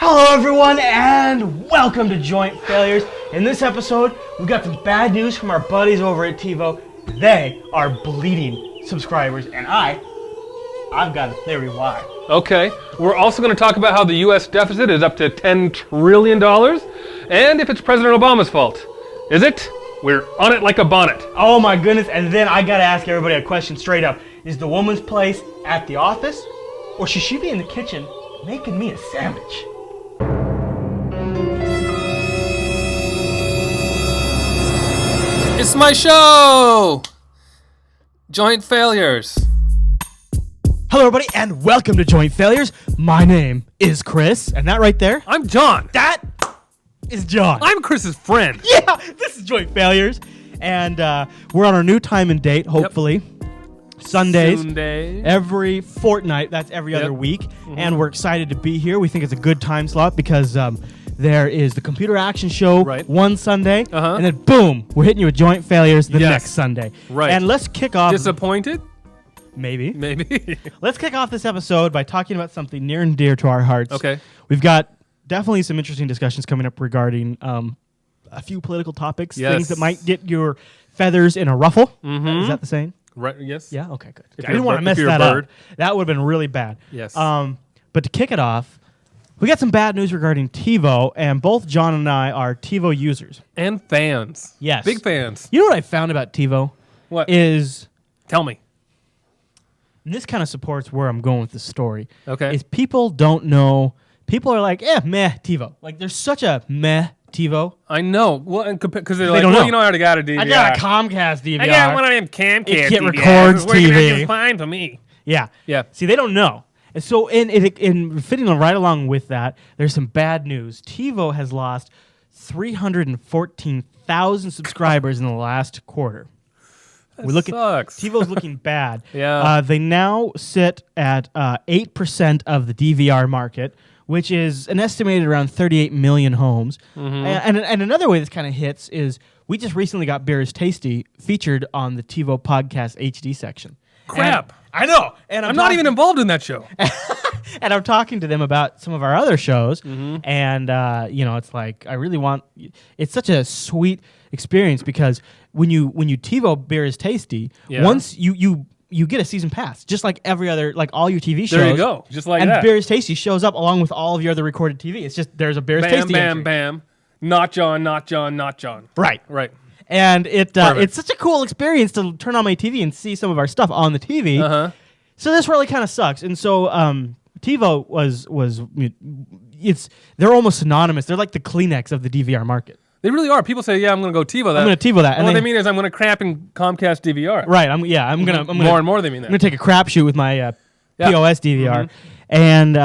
Hello everyone and welcome to Joint Failures. In this episode, we got some bad news from our buddies over at TiVo. They are bleeding subscribers and I've got a theory why. Okay, we're also going to talk about how the U.S. deficit is up to $10 trillion and if it's President Obama's fault. Is it? We're on it like a bonnet. Oh my goodness, and then I gotta ask everybody a question straight up. Is the woman's place at the office or should she be in the kitchen making me a sandwich? It's my show! Joint Failures. Hello everybody and welcome to Joint Failures. My name is Chris, and that right there, I'm John. that is John. I'm Chris's friend. Yeah, this is Joint Failures, and we're on our new time and date, hopefully. Sundays, Sunday. every fortnight, that's every other week, and we're excited to be here. We think it's a good time slot because there is the Computer Action Show one Sunday, and then boom, we're hitting you with Joint Failures the next Sunday. Right. And let's kick off... Disappointed? Maybe. Maybe. Let's kick off this episode by talking about something near and dear to our hearts. Okay. We've got definitely some interesting discussions coming up regarding a few political topics, things that might get your feathers in a ruffle. Is that the saying? Right. Yes. Yeah. Okay. Good. If I didn't want to mess you're a that bird. up. That would have been really bad. Yes. But to kick it off, we got some bad news regarding TiVo, and both John and I are TiVo users. And fans. Yes. Big fans. You know what I found about TiVo? What? Is, Tell me. and this kind of supports where I'm going with this story. Okay. Is people don't know. People are like, meh, TiVo. Like, there's such a meh TiVo. I know. Well, because they're They like, don't well, know. you know, I already got a DVR. I got a Comcast DVR. I got one of them Comcast It DVRs. records Working TV. just fine for me. Yeah. Yeah. See, they don't know. And so in fitting right along with that, there's some bad news. TiVo has lost 314,000 subscribers in the last quarter. Sucks. TiVo's looking bad. Yeah. They now sit at 8% of the DVR market, which is an estimated around 38 million homes. And another way this kind of hits is we just recently got Beer is Tasty featured on the TiVo Podcast HD section. Crap. I know. And I'm not even involved in that show. And I'm talking to them about some of our other shows, and it's like I really want. It's such a sweet experience because when you TiVo Beer is Tasty, once you get a season pass, just like every other, like all your TV shows. There you go, just like and that. And Beer is Tasty shows up along with all of your other recorded TV. It's just there's a Beer is Tasty. Bam, entry. bam. Not John, not John, not John. Right. And it's such a cool experience to turn on my TV and see some of our stuff on the TV. So this really kind of sucks. And so TiVo they're almost synonymous. They're like the Kleenex of the DVR market. They really are. People say, I'm going to go TiVo that. I'm going to TiVo that. And what they mean is I'm going to crap in Comcast DVR. Right. I'm going to more and more they mean that. I'm going to take a crapshoot with my POS DVR. And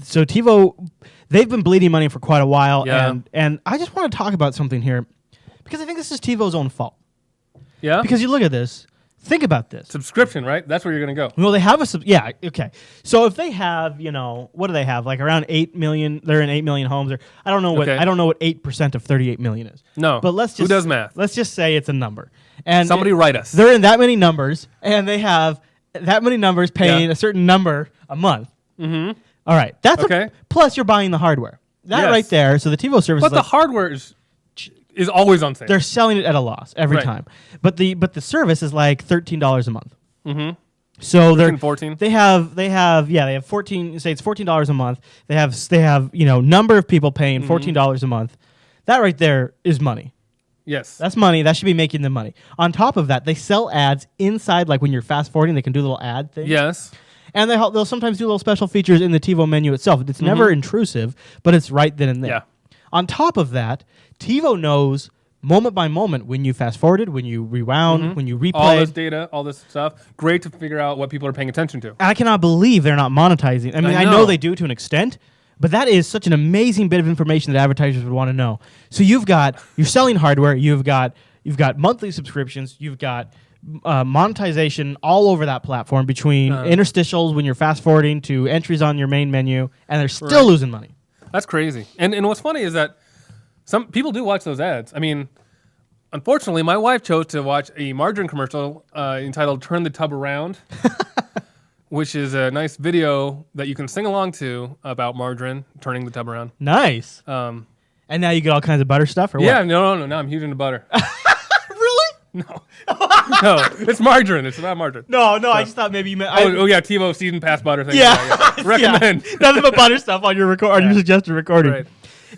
so TiVo, they've been bleeding money for quite a while. Yeah. And I just want to talk about something here because I think this is TiVo's own fault. Yeah? Because you look at this. Think about this. Subscription, right? That's where you're going to go. Well, they have yeah, okay. So if they have, what do they have? Like around 8 million, they're in 8 million homes. Or I don't know what 8% of 38 million is. No. But let's just Who does math? Let's just say it's a number. And somebody write us. They're in that many numbers and they have that many numbers paying a certain number a month. All right. That's okay. Plus you're buying the hardware. That right there. So the TiVo service But the hardware is always on sale. They're selling it at a loss every time. But the service is like $13 a month. So they're 14. They have 14. Say it's $14 a month. They have number of people paying $14 a month. That right there is money. Yes, that's money. That should be making them money. On top of that, they sell ads inside. Like when you're fast forwarding, they can do little ad things. Yes. And they'll sometimes do little special features in the TiVo menu itself. It's never intrusive, but it's right then and there. Yeah. On top of that, TiVo knows moment by moment when you fast forwarded, when you rewound, when you replayed. All this data, all this stuff. Great to figure out what people are paying attention to. I cannot believe they're not monetizing. I mean, I know they do to an extent, but that is such an amazing bit of information that advertisers would want to know. So you're selling hardware, you've got monthly subscriptions, you've got monetization all over that platform between interstitials when you're fast forwarding to entries on your main menu, and they're still losing money. That's crazy. And what's funny is that some people do watch those ads. I mean, unfortunately, my wife chose to watch a margarine commercial entitled "Turn the Tub Around." which is a nice video that you can sing along to about margarine turning the tub around. Nice. And now you get all kinds of butter stuff, or Yeah, what? no. Now I'm huge into butter. Really? No, it's margarine. It's about margarine. No, I just thought maybe you meant. Oh yeah, TiVo season pass butter thing. Yeah. Recommend. Yeah. Nothing but butter stuff on your on your suggested recording. Right.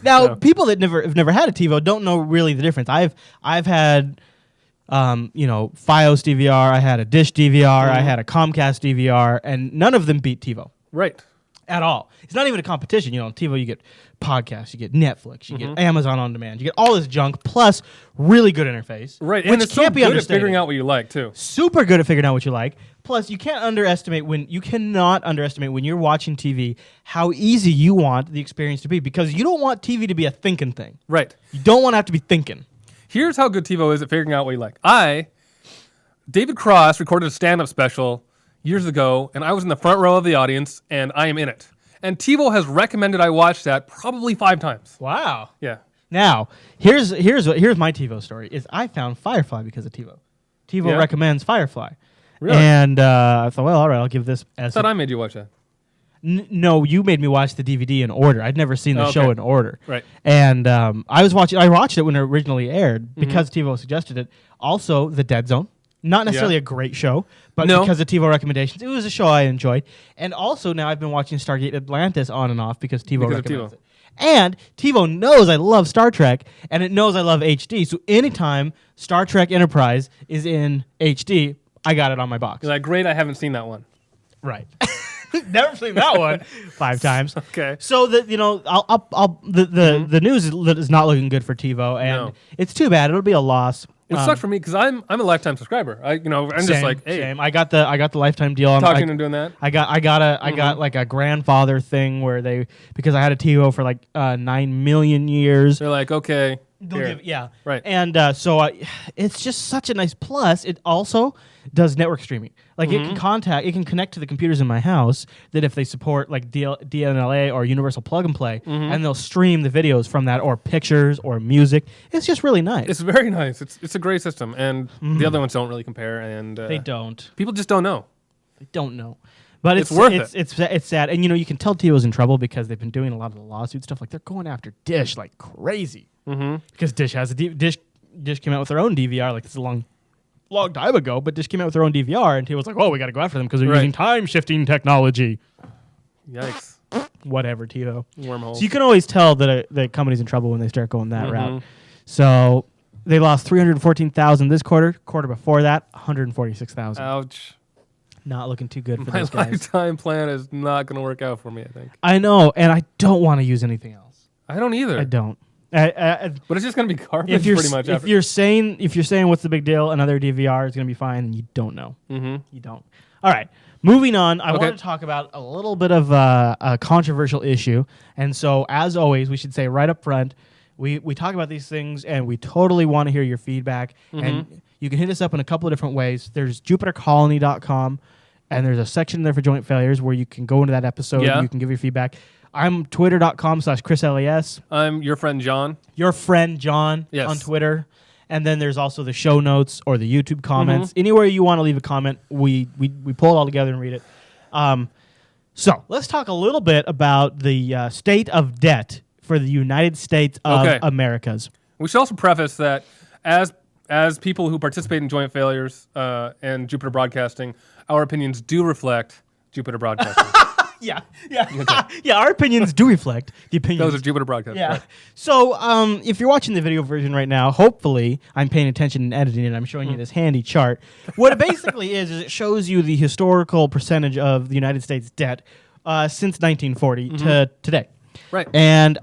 Now, No. people that have never had a TiVo don't know really the difference. I've had FiOS DVR, I had a Dish DVR, I had a Comcast DVR, and none of them beat TiVo Right. at all. It's not even a competition. On TiVo you get podcasts, you get Netflix, you get Amazon On Demand, you get all this junk plus really good interface. Right. which And it's can't so be good at understated. figuring out what you like too. Super good at figuring out what you like. Plus, you cannot underestimate when you're watching TV how easy you want the experience to be, because you don't want TV to be a thinking thing. Right. You don't want to have to be thinking. Here's how good TiVo is at figuring out what you like. David Cross recorded a stand-up special years ago, and I was in the front row of the audience, and I am in it. And TiVo has recommended I watch that probably 5 times. Wow. Yeah. Now, here's my TiVo story. Is I found Firefly because of TiVo. TiVo Yeah? recommends Firefly. Really? And I thought, well, all right, I'll give this as I thought I made you watch that. No, you made me watch the DVD in order. I'd never seen the Okay. show in order. Right. And I watched it when it originally aired because TiVo suggested it. Also, The Dead Zone. Not necessarily a great show, but No. because of TiVo recommendations, it was a show I enjoyed. And also now I've been watching Stargate Atlantis on and off because TiVo Because of recommends TiVo. it. And TiVo knows I love Star Trek, and it knows I love HD. So anytime Star Trek Enterprise is in HD, I got it on my box. You're like, great, I haven't seen that one. Right. Never seen that one 5 times. Okay. So the news is not looking good for TiVo, and No. it's too bad. It'll be a loss. It sucks for me because I'm a lifetime subscriber. I'm just like, hey, same. I got the lifetime deal. talking and doing that. I got like a grandfather thing where because I had a TiVo for like 9 million years. They're like, okay, They'll here. give- yeah. Right. And it's just such a nice plus. It also does network streaming. Like it can connect to the computers in my house that if they support like DNLA or Universal Plug and Play, and they'll stream the videos from that or pictures or music. It's just really nice. It's very nice. It's a great system, and the other ones don't really compare. And they don't. people just don't know. They don't know. But It's worth it. It's sad. And you can tell TiVo's in trouble because they've been doing a lot of the lawsuit stuff. Like they're going after Dish like crazy. Because Dish has Dish came out with their own DVR. Like this is a long time ago, but Dish came out with their own DVR, and TiVo's like, "Oh, we got to go after them because they're Right. using time shifting technology." Yikes. Whatever, TiVo. Wormholes. So you can always tell that the company's in trouble when they start going that route. So they lost 314,000 this quarter. Quarter before that, 146,000. Ouch. Not looking too good for My those guys. lifetime plan is not going to work out for me, I think. I know, and I don't want to use anything else. I don't either. I don't. But it's just going to be garbage If you're pretty much. if you're saying what's the big deal, another DVR is going to be fine, and you don't know. You don't. All right, moving on. I Okay. want to talk about a little bit of a controversial issue, and so as always, we should say right up front, we talk about these things, and we totally want to hear your feedback. And you can hit us up in a couple of different ways. There's JupiterColony.com, and there's a section there for joint failures where you can go into that episode. Yeah. And you can give your feedback. I'm Twitter.com/ChrisLAS. I'm your friend John. Your friend John Yes. on Twitter. And then there's also the show notes or the YouTube comments. Anywhere you want to leave a comment, we pull it all together and read it. So let's talk a little bit about the state of debt for the United States of Okay. Americas. We should also preface that as people who participate in joint failures and Jupiter Broadcasting, our opinions do reflect Jupiter Broadcasting. Yeah. Yeah, our opinions do reflect the opinions. Those are Jupiter Broadcasting. Yeah. Right. So if you're watching the video version right now, hopefully I'm paying attention and editing it. I'm showing you this handy chart. What it basically is it shows you the historical percentage of the United States debt since 1940 to today. Right. And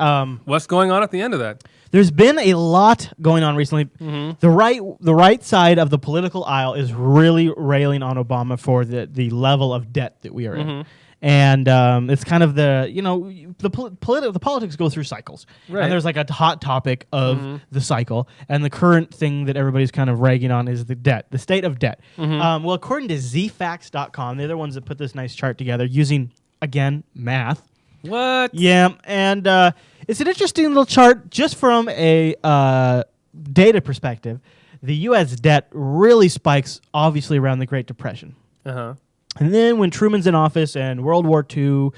What's going on at the end of that? there's been a lot going on recently. The right side of the political aisle is really railing on Obama for the level of debt that we are in. And it's kind of the politics go through cycles, Right. and there's like a hot topic of the cycle, and the current thing that everybody's kind of ragging on is the debt, the state of debt. Well, according to ZFacts.com, they're the ones that put this nice chart together using again math. What? Yeah, and it's an interesting little chart just from a data perspective. The U.S. debt really spikes, obviously, around the Great Depression. Uh-huh. And then when Truman's in office and World War II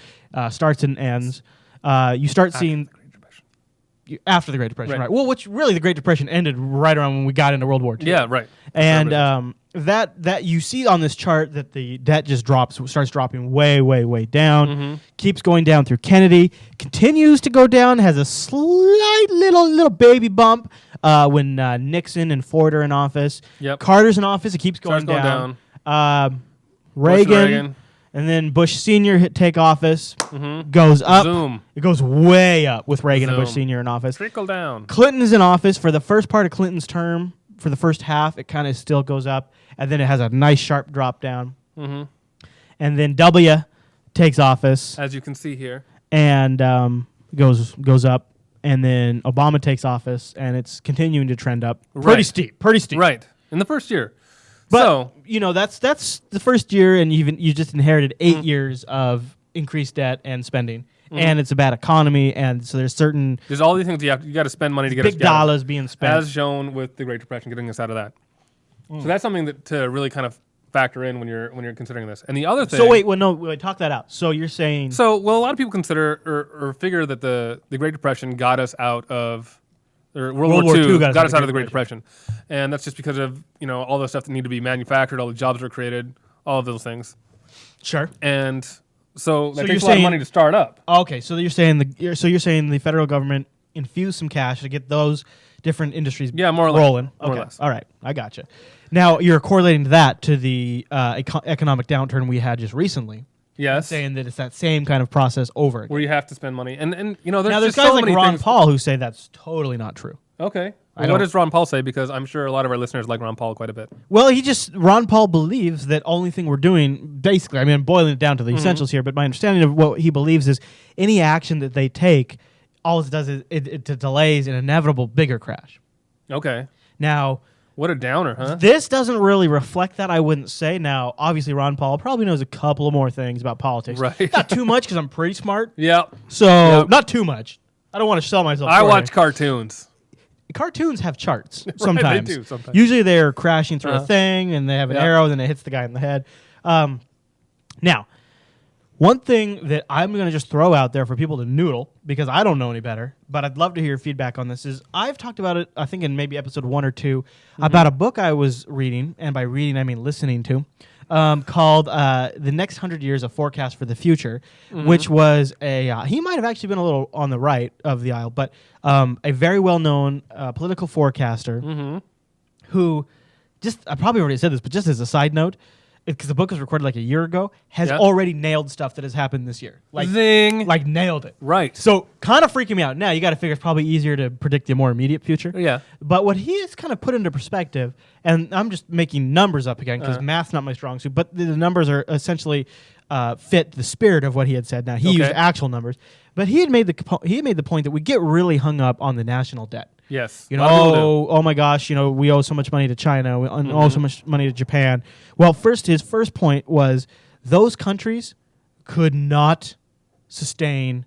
starts and ends, you start seeing after the Great Depression, right? Well, which really the Great Depression ended right around when we got into World War II. Yeah, right. And that you see on this chart that the debt just starts dropping way down, keeps going down through Kennedy, continues to go down, has a slight little baby bump when Nixon and Ford are in office. Yep. Carter's in office, it keeps going down. Reagan. And then Bush Sr. take office, goes up. Zoom. It goes way up with Reagan Zoom. and Bush Sr. in office. Trickle down. Clinton's in office for the first part of Clinton's term. For the first half, it kind of still goes up, and then it has a nice sharp drop down. And then W takes office, as you can see here, and goes up. And then Obama takes office, and it's continuing to trend up. Pretty steep. Right, in the first year. But so that's the first year, and you just inherited 8 years of increased debt and spending, and it's a bad economy, and so there's all these things you got to spend money to get big dollars being spent, as shown with the Great Depression, getting us out of that. So that's something to really kind of factor in when you're considering this. And the other thing. So wait, talk that out. So you're saying. So a lot of people consider or figure that the Great Depression got us out of. Or World War II got us out of the Great Depression. And that's just because of, all the stuff that need to be manufactured, all the jobs were created, all of those things. Sure. And so that takes a lot of money to start up. Okay, so you're saying the federal government infused some cash to get those different industries more or rolling. More or less. All right, I gotcha. Now you're correlating that to the economic downturn we had just recently. Yes. Saying that it's that same kind of process over again. Where you have to spend money. And there's now, there's just guys so like many Ron things. Paul who say that's totally not true. Okay. What does Ron Paul say? Because I'm sure a lot of our listeners like Ron Paul quite a bit. Well, Ron Paul believes that only thing we're doing, basically, I mean, I'm boiling it down to the essentials here, but my understanding of what he believes is any action that they take, all it does is it delays an inevitable bigger crash. Okay. Now, what a downer, huh? This doesn't really reflect that, I wouldn't say. Now, obviously, Ron Paul probably knows a couple of more things about politics. Right. Not too much, because I'm pretty smart. Yep. So, not too much. I don't want to sell myself. I watch cartoons. Cartoons have charts sometimes. Right, they do sometimes. Usually they're crashing through a thing, and they have an arrow, and then it hits the guy in the head. Now, one thing that I'm going to just throw out there for people to noodle, because I don't know any better, but I'd love to hear your feedback on this, is I've talked about it, I think in maybe episode 1 or 2, about a book I was reading, and by reading I mean listening to, called The Next 100 Years, A Forecast for the Future, which was he might have actually been a little on the right of the aisle, but a very well-known political forecaster who, I probably already said this, but just as a side note, because the book was recorded like a year ago, has already nailed stuff that has happened this year. Like, zing! Like nailed it. Right. So kind of freaking me out. Now you got to figure it's probably easier to predict the more immediate future. Yeah. But what he has kind of put into perspective, and I'm just making numbers up again because math's not my strong suit, but the numbers are essentially fit the spirit of what he had said. Now he used actual numbers, but he had made the point that we get really hung up on the national debt. Yes. Oh my gosh, we owe so much money to China, we owe so much money to Japan. Well, his first point was those countries could not sustain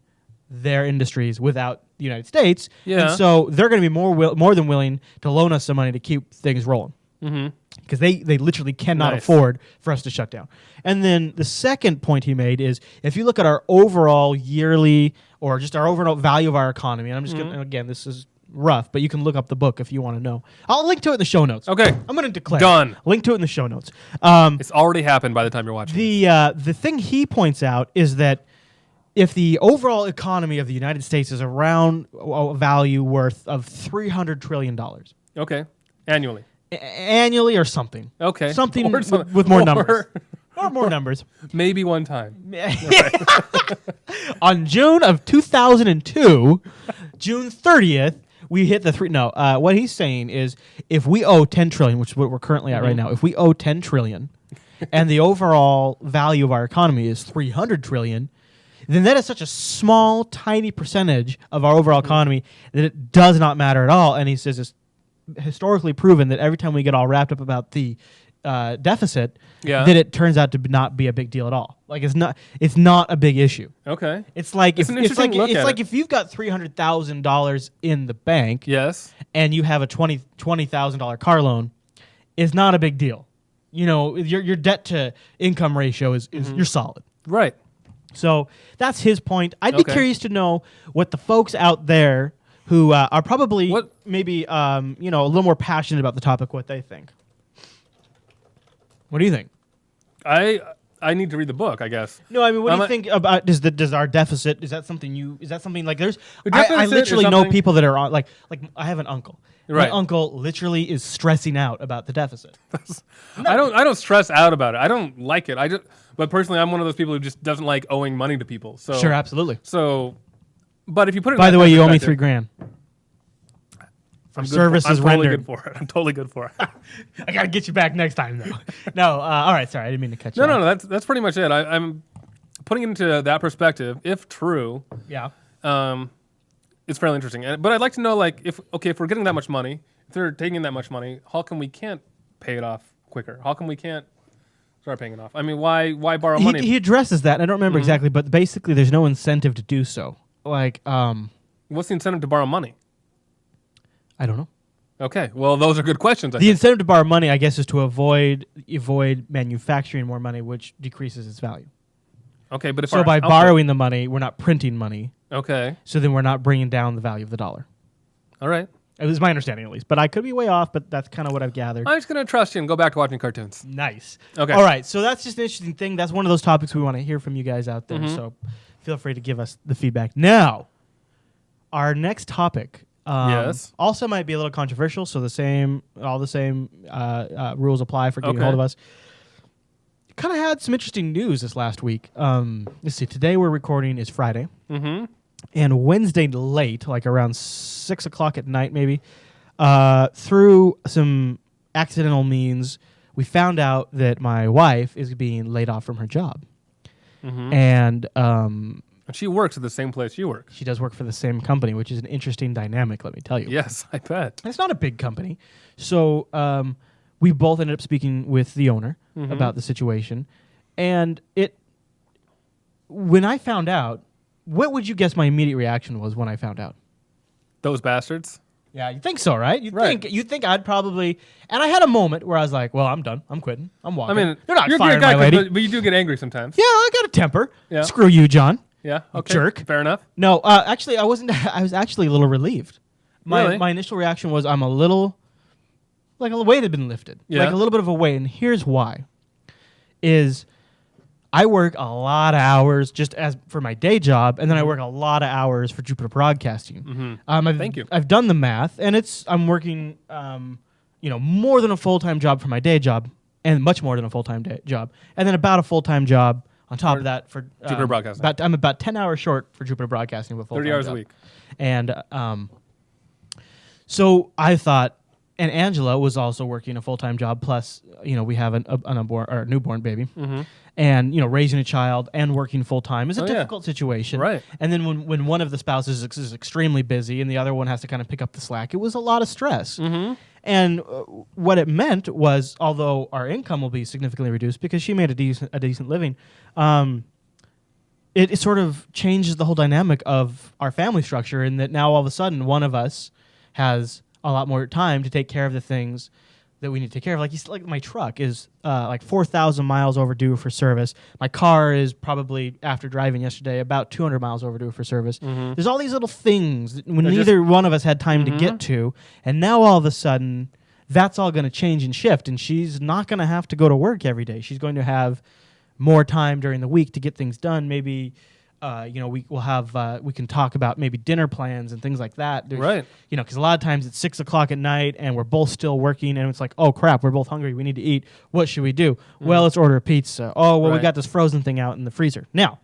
their industries without the United States. Yeah. And so they're going to be more than willing to loan us some money to keep things rolling. Because they literally cannot afford for us to shut down. And then the second point he made is if you look at our overall yearly or just our overall value of our economy, and I'm just going to, again, this is rough, but you can look up the book if you want to know. I'll link to it in the show notes. Okay. I'm going to declare. Done. Link to it in the show notes. It's already happened by the time you're watching. The thing he points out is that if the overall economy of the United States is around a value worth of $300 trillion. Okay. Annually. Annually or something. Okay. Something with more numbers. Or more numbers. Maybe one time. On June of 2002, June 30th, we hit the three. No, what he's saying is if we owe 10 trillion, which is what we're currently at right now, if we owe 10 trillion and the overall value of our economy is 300 trillion, then that is such a small, tiny percentage of our overall economy that it does not matter at all. And he says it's historically proven that every time we get all wrapped up about the deficit, that it turns out to not be a big deal at all. Like it's not a big issue. Okay. It's like It's if you've got $300,000 in the bank, yes, and you have a $20,000 car loan, it's not a big deal. your debt to income ratio is you're solid. Right. So that's his point. I'd be Okay. curious to know what the folks out there who are probably maybe a little more passionate about the topic, what they think. What do you think? I need to read the book, I guess. No, I mean, what do you think about does our deficit? Is that something like there's? I deficit literally is know something- people that are on like I have an uncle. Right. My uncle literally is stressing out about the deficit. I don't stress out about it. I don't like it. But personally, I'm one of those people who just doesn't like owing money to people. So Sure, absolutely. So, but if you put it, By the way, you owe me $3,000 $3,000 from services I'm totally rendered. good for it. I'm totally good for it. I gotta get you back next time, though. No, all right. Sorry, I didn't mean to cut you. No. off. That's pretty much it. I'm putting it into that perspective. If true, Yeah. it's fairly interesting. But I'd like to know, like, if we're getting that much money, if they're taking that much money, how come we can't pay it off quicker? How come we can't start paying it off? I mean, why borrow money? He addresses that. And I don't remember exactly, but basically, there's no incentive to do so. Like, What's the incentive to borrow money? I don't know. Okay, well, those are good questions. I The think. incentive to borrow money, I guess, is to avoid manufacturing more money, which decreases its value. Okay, but if So our by output- borrowing the money, we're not printing money. Okay, So then we're not bringing down the value of the dollar. all right. It was my understanding, at least. But I could be way off, but that's kind of what I've gathered. I'm just gonna trust you and go back to watching cartoons. Nice. Okay. All right. So that's just an interesting thing. That's one of those topics we want to hear from you guys out there. So feel free to give us the feedback. Now, our next topic Yes. also might be a little controversial. So all the same rules apply for getting Okay. hold of us. Kind of had some interesting news this last week. Let's see. Today we're recording is Friday. Mm-hmm. And Wednesday late, like around 6 o'clock at night, maybe, through some accidental means, we found out that my wife is being laid off from her job. And And she works at the same place you work. she does work for the same company, which is an interesting dynamic, let me tell you. Yes, I bet. And it's not a big company. So we both ended up speaking with the owner about the situation. And when I found out, what would you guess my immediate reaction was when I found out? Those bastards. Yeah, you think so, right? Right. You think I'd probably, and I had a moment where I was like, "Well, I'm done. I'm quitting. I'm I walking." mean, they're not you're a firing great guy, my lady. but you do get angry sometimes. Yeah, I got a temper. Yeah. Screw you, John. Yeah. Okay. jerk. Fair enough. No, actually, I wasn't. I was actually a little relieved. Really? My initial reaction was I'm a little, like a weight had been lifted, Yeah. like a little bit of a weight, and here's why: is I work a lot of hours just as for my day job, and then I work a lot of hours for Jupiter Broadcasting. Thank you. I've done the math, and I'm working, more than a full-time job for my day job, and much more than a full-time job, and then about a full-time job on top of that for Jupiter Broadcasting. I'm about 10 hours short for Jupiter Broadcasting with a full-time 30 hours job. a week. And so I thought, and Angela was also working a full-time job. Plus, we have a newborn baby, and raising a child and working full-time is a Oh, yeah. difficult situation. Right. And then when one of the spouses is extremely busy and the other one has to kind of pick up the slack, it was a lot of stress. And what it meant was, although our income will be significantly reduced because she made a decent living, it sort of changes the whole dynamic of our family structure in that now all of a sudden one of us has a lot more time to take care of the things that we need to take care of. Like my truck is like 4,000 miles overdue for service. My car is probably, after driving yesterday, about 200 miles overdue for service. There's all these little things that when neither one of us had time to get to, and now all of a sudden that's all going to change and shift, and she's not going to have to go to work every day. She's going to have more time during the week to get things done. Maybe we can talk about maybe dinner plans and things like that. Right. Because a lot of times it's 6 o'clock at night and we're both still working, and it's like, oh crap, we're both hungry. We need to eat. What should we do? Well, let's order a pizza. Oh, well, we Right. got this frozen thing out in the freezer. Now,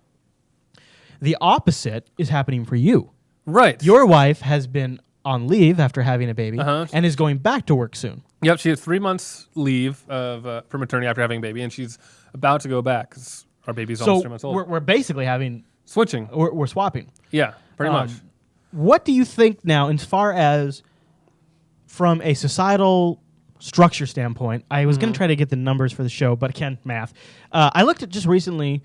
the opposite is happening for you. Right. Your wife has been on leave after having a baby Uh-huh. and is going back to work soon. Yep. She has 3 months leave for maternity after having a baby, and she's about to go back because our baby's almost 3 months old. We're basically having Switching. we're swapping. Yeah. Pretty much. What do you think now, as far as from a societal structure standpoint? I was going to try to get the numbers for the show, but I can't math. I looked at just recently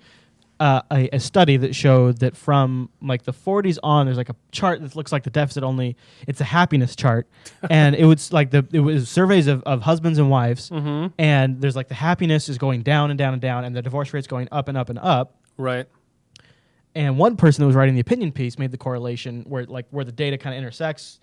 a study that showed that from like the 40s on, there's like a chart that looks like the deficit only. It's a happiness chart, and it was like it was surveys of husbands and wives, and there's like the happiness is going down and down and down, and the divorce rate's going up and up and up. Right. And one person that was writing the opinion piece made the correlation where the data kind of intersects.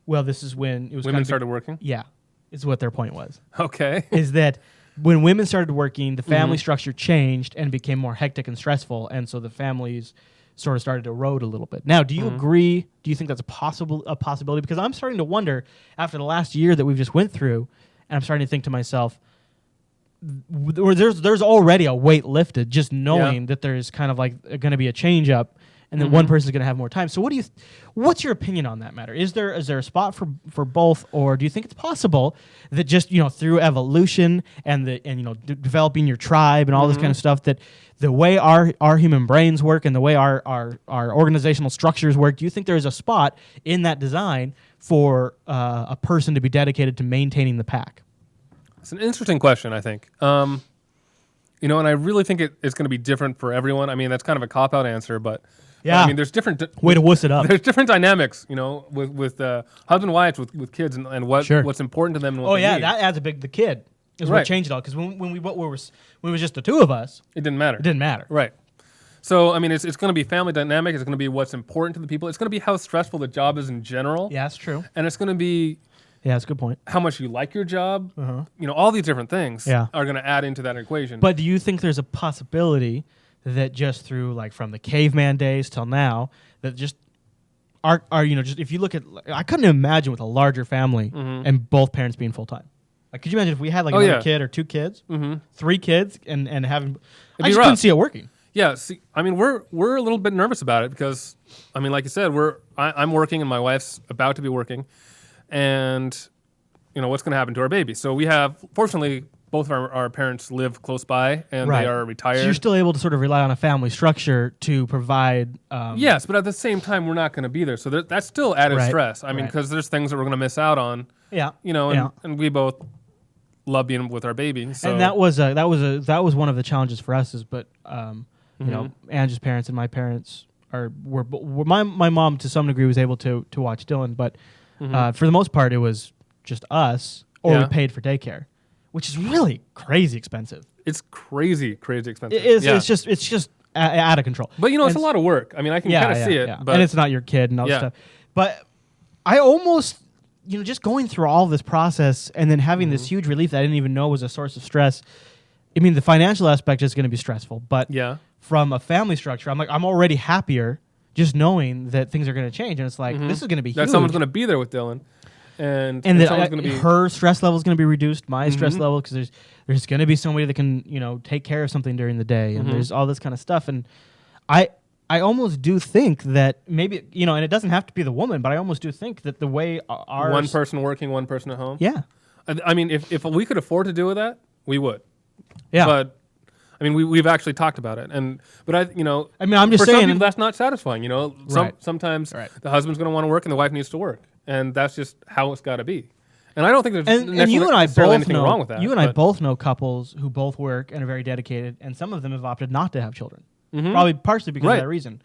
Well, this is when it was Women started working? Yeah, is what their point was. Okay. Is that when women started working, the family structure changed and became more hectic and stressful, and so the families sort of started to erode a little bit. Now, do you agree? Do you think that's a possibility? Because I'm starting to wonder after the last year that we've just went through, and I'm starting to think to myself, there's already a weight lifted just knowing that there's kind of like going to be a change up, and then one person is going to have more time. So what's your opinion on that matter? Is there a spot for both, or do you think it's possible that just through evolution and developing your tribe and all this kind of stuff, that the way our human brains work and the way our organizational structures work, do you think there is a spot in that design for a person to be dedicated to maintaining the pack? It's an interesting question, I think. And I really think it's going to be different for everyone. I mean, that's kind of a cop-out answer, but I mean, there's different way to wuss it up. There's different dynamics, with husband and wives, with kids, and what's important to them. And what they need. That adds the kid is what changed it all. Because when it was just the two of us, it didn't matter. It didn't matter, right? So I mean, it's going to be family dynamic. It's going to be what's important to the people. It's going to be how stressful the job is in general. Yeah, that's true. And it's going to be that's a good point. How much you like your job. All these different things are going to add into that equation. But do you think there's a possibility that just through like from the caveman days till now, that just just if you look at, I couldn't imagine with a larger family and both parents being full time. Like, could you imagine if we had like another kid or two kids, 3 kids, and having? I just couldn't see it working. Yeah, see, I mean, we're a little bit nervous about it because, I mean, like you said, I'm working and my wife's about to be working, and what's going to happen to our baby? So we have, fortunately, both of our parents live close by, and they are retired. So you're still able to sort of rely on a family structure to provide. Yes, but at the same time, we're not going to be there. So that's still added stress. I mean, because there's things that we're going to miss out on. Yeah. And we both love being with our baby. So. And that was one of the challenges for us. Angie's parents and my parents were my mom to some degree was able to watch Dylan, but for the most part, it was just us, or we paid for daycare, which is really crazy expensive. It's crazy expensive. It is. It's just out of control. But it's a lot of work. I mean, I can kind of see it. But and it's not your kid and all that stuff. But I almost, just going through all this process and then having this huge relief that I didn't even know was a source of stress. I mean, the financial aspect is going to be stressful, but from a family structure, I'm already happier just knowing that things are going to change, and it's like this is going to be huge. That someone's going to be there with Dylan. And that her stress level is going to be reduced, my stress level, because there's going to be somebody that can take care of something during the day, and there's all this kind of stuff. And I almost do think that maybe and it doesn't have to be the woman, but I almost do think that the way our one person working, one person at home. Yeah, I mean, if we could afford to do that, we would. Yeah, but I mean, we've actually talked about it, but I'm just for saying, some people that's not satisfying. Sometimes the husband's going to want to work and the wife needs to work. And that's just how it's got to be. And I don't think there's and you and I both anything wrong with that. You and I both know couples who both work and are very dedicated, and some of them have opted not to have children. Probably partially because of that reason.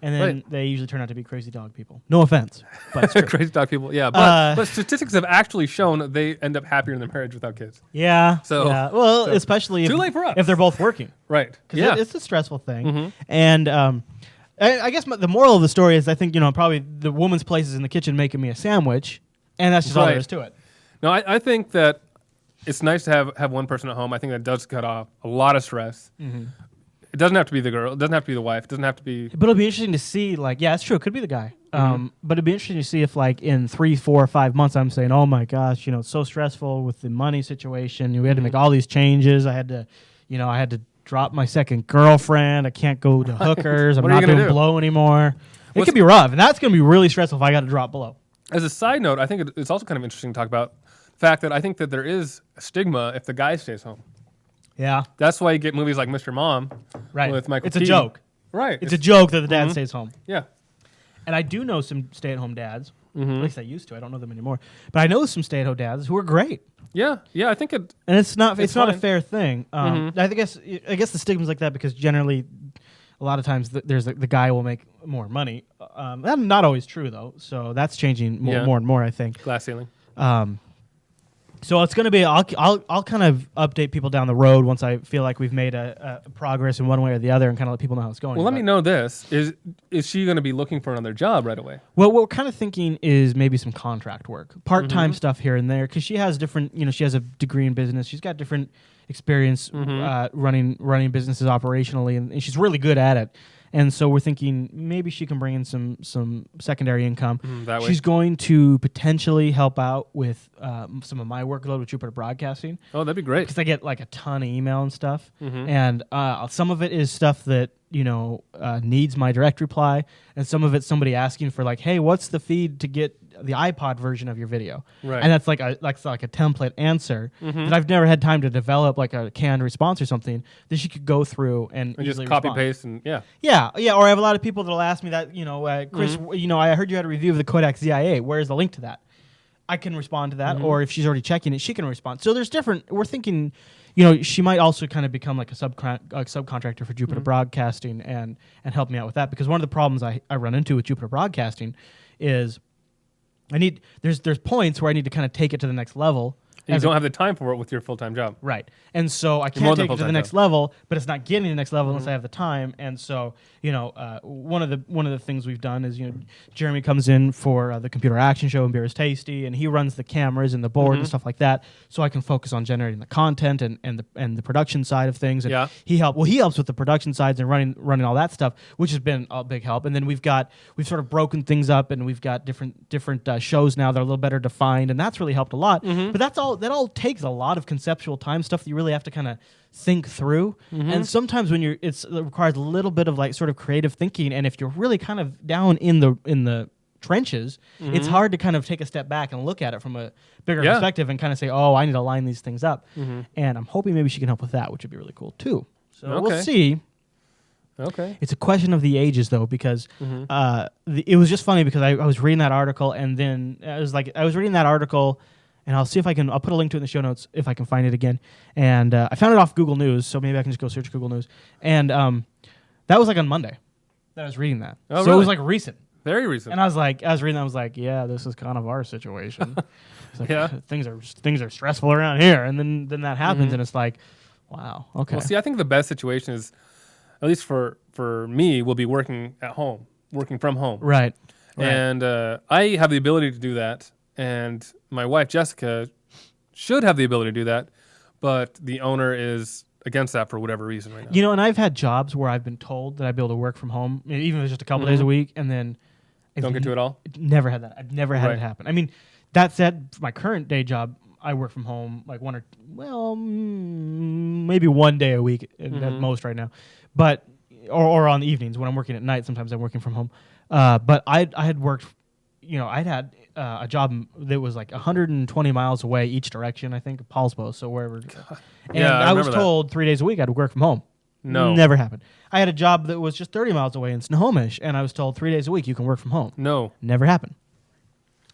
And then they usually turn out to be crazy dog people. No offense, but it's true. Crazy dog people, yeah. But statistics have actually shown that they end up happier in their marriage without kids. Yeah. Well, especially too late for us if they're both working. Right. Because it's a stressful thing. And I guess the moral of the story is I think, probably the woman's place is in the kitchen making me a sandwich, and that's just all there is to it. No, I think that it's nice to have one person at home. I think that does cut off a lot of stress. It doesn't have to be the girl. It doesn't have to be the wife. It doesn't have to be... But it'll be interesting to see, it's true. It could be the guy. But it'd be interesting to see if, in 3, 4, or 5 months, I'm saying, oh, my gosh, it's so stressful with the money situation. We had to make all these changes. I had to drop my second girlfriend. I can't go to hookers. I'm not doing blow anymore. It could be rough, and that's going to be really stressful if I got to drop blow. As a side note, I think it's also kind of interesting to talk about the fact that I think that there is a stigma if the guy stays home. Yeah. That's why you get movies like Mr. Mom with Michael It's Keaton. a joke. Right. It's a joke that the dad stays home. Yeah. And I do know some stay-at-home dads. At least I used to. I don't know them anymore. But I know some stay-at-home dads who are great. Yeah, I think it. And it's not a fair thing. I guess the stigma's like that because generally, a lot of times there's the guy will make more money. That's not always true though, so that's changing more and more, I think. Glass ceiling. So it's going to be. I'll kind of update people down the road once I feel like we've made a progress in one way or the other, and kind of let people know how it's going. Well, let me know this: is she going to be looking for another job right away? Well, what we're kind of thinking is maybe some contract work, part-time stuff here and there, because she has different. She has a degree in business. She's got different experience running businesses operationally, and she's really good at it. And so we're thinking maybe she can bring in some secondary income. That way. She's going to potentially help out with some of my workload with Jupiter Broadcasting. Oh, that'd be great. Because I get like a ton of email and stuff. And some of it is stuff that, needs my direct reply. And some of it's somebody asking for like, hey, what's the feed to get the iPod version of your video? Right. And that's like a template answer that I've never had time to develop like a canned response or something that she could go through and just easily copy respond. paste and Yeah. Or I have a lot of people that'll ask me that, Chris, I heard you had a review of the Kodak ZI-8. Where's the link to that? I can respond to that, or if she's already checking it, she can respond. So there's different. We're thinking, she might also kind of become like a subcontractor for Jupiter Broadcasting and help me out with that, because one of the problems I run into with Jupiter Broadcasting is there's points where I need to kind of take it to the next level. And you don't have the time for it with your full-time job. Right. And so I can't take it to the next level, but it's not getting to the next level unless I have the time. And so, one of the things we've done is, Jeremy comes in for the Computer Action Show and Beer is Tasty, and he runs the cameras and the board and stuff like that, so I can focus on generating the content and the production side of things. And he helps with the production sides and running all that stuff, which has been a big help. And then we've sort of broken things up, and we've got different shows now that are a little better defined, and that's really helped a lot. But that all takes a lot of conceptual time, stuff that you really have to kind of think through. And sometimes when it requires a little bit of like sort of creative thinking, and if you're really kind of down in the trenches, it's hard to kind of take a step back and look at it from a bigger perspective and kind of say, oh, I need to line these things up. And I'm hoping maybe she can help with that, which would be really cool too. So we'll see. Okay. It's a question of the ages, though, because it was just funny because I was reading that article, and then I was reading that article, and I'll see if I'll put a link to it in the show notes if I can find it again. And I found it off Google News, so maybe I can just go search Google News. And that was like on Monday that I was reading that. Oh, so really? it was like recent. Very recent. And I was reading that, I was like, yeah, this is kind of our situation. It's like, things are stressful around here. And then that happens, and it's like, wow, okay. Well, see, I think the best situation is, at least for me, will be working from home. Right. And I have the ability to do that, and my wife, Jessica, should have the ability to do that, but the owner is against that for whatever reason right now. And I've had jobs where I've been told that I'd be able to work from home, even if it's just a couple days a week, and then... Don't get to it all? Never had that. I've never had it happen. I mean, that said, for my current day job, I work from home like maybe 1 day a week at most right now. But, or on the evenings when I'm working at night, sometimes I'm working from home. But I had worked, I'd had a job that was like 120 miles away each direction, I think, Paulsbo, so wherever. And I was told 3 days a week I'd work from home. No. Never happened. I had a job that was just 30 miles away in Snohomish, and I was told 3 days a week you can work from home. No. Never happened.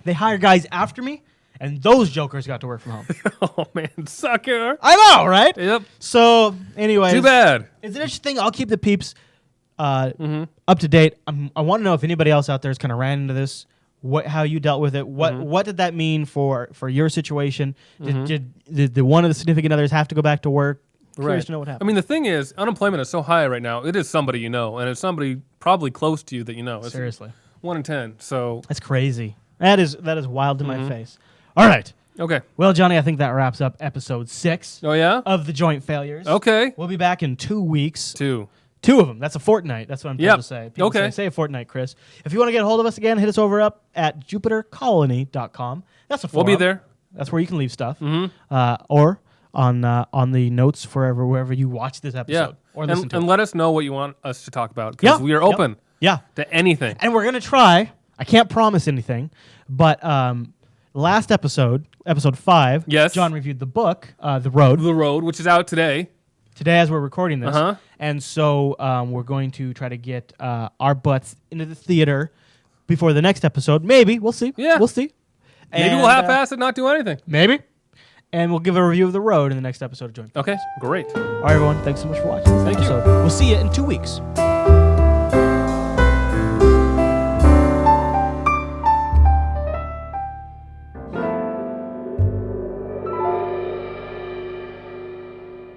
They hired guys after me, and those jokers got to work from home. Oh, man, sucker. I know, right? Yep. So, anyways. Too bad. It's an interesting thing. I'll keep the peeps up to date. I want to know if anybody else out there has kind of ran into this, how you dealt with it. What did that mean for your situation? Did one of the significant others have to go back to work? Curious to know what happened. I mean, the thing is, unemployment is so high right now. It is somebody you know, and it's somebody probably close to you that you know. It's Seriously. 1 in 10. So that's crazy. That is wild to my face. All right. Okay. Well, Johnny, I think that wraps up episode 6. Oh, yeah? Of the Joint Failures. Okay. We'll be back in 2 weeks. 2 of them. That's a fortnight. That's what I'm trying to say. People say a fortnight, Chris. If you want to get a hold of us again, hit us over up at jupitercolony.com. That's a forum. We'll be there. That's where you can leave stuff. Or on the notes wherever you watch this episode. Or listen to it. And let us know what you want us to talk about, because we are open to anything. And we're going to try. I can't promise anything, but last episode 5, John reviewed the book, The Road. The Road, which is out today. Today as we're recording this. And so we're going to try to get our butts into the theater before the next episode. Maybe. We'll see. Yeah. We'll see. Maybe we'll half-ass it, not do anything. Maybe. And we'll give a review of The Road in the next episode of Joint. Okay, great. All right, everyone. Thanks so much for watching this episode. You. We'll see you in 2 weeks.